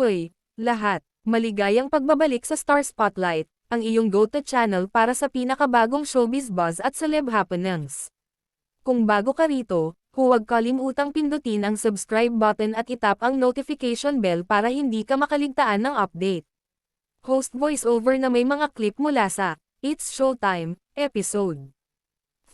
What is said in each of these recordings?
Hoy, lahat, maligayang pagbabalik sa Star Spotlight, ang iyong go-to channel para sa pinakabagong showbiz buzz at celeb happenings. Kung bago ka rito, huwag kalimutang pindutin ang subscribe button at itap ang notification bell para hindi ka makaligtaan ng update. Host voiceover na may mga clip mula sa It's Showtime episode.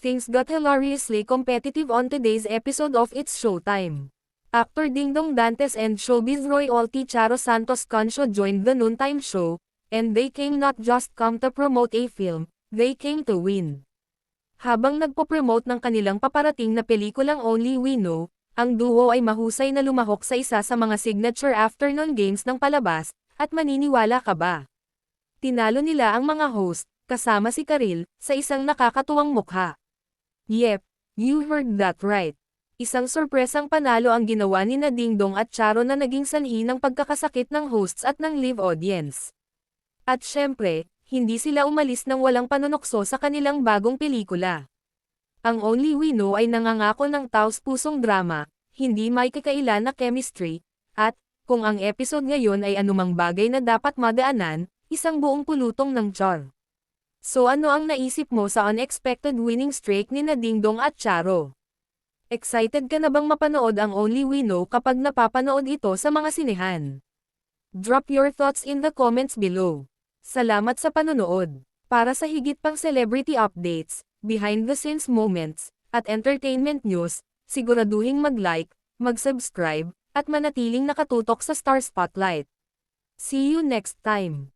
Things got hilariously competitive on today's episode of It's Showtime. Actor Dingdong Dantes and showbiz royalty Charo Santos Cancio joined the noontime show, and they came not just come to promote a film, they came to win. Habang nagpo-promote ng kanilang paparating na pelikulang Only We Know, ang duo ay mahusay na lumahok sa isa sa mga signature afternoon games ng palabas, at maniniwala ka ba? Tinalo nila ang mga host, kasama si Karil, sa isang nakakatuwang mukha. Yep, you heard that right. Isang sorpresang panalo ang ginawa ni Dingdong at Charo na naging sanhi ng pagkakasakit ng hosts at ng live audience. At syempre, hindi sila umalis ng walang panunokso sa kanilang bagong pelikula. Ang Only We Know ay nangangako ng taos-pusong drama, hindi may kakailan na chemistry, at, kung ang episode ngayon ay anumang bagay na dapat madaanan, isang buong pulutong ng char. So ano ang naisip mo sa unexpected winning streak ni Dingdong at Charo? Excited ka na bang mapanood ang Only We Know kapag napapanood ito sa mga sinehan? Drop your thoughts in the comments below. Salamat sa panonood. Para sa higit pang celebrity updates, behind-the-scenes moments, at entertainment news, siguraduhing mag-like, mag-subscribe, at manatiling nakatutok sa Star Spotlight. See you next time.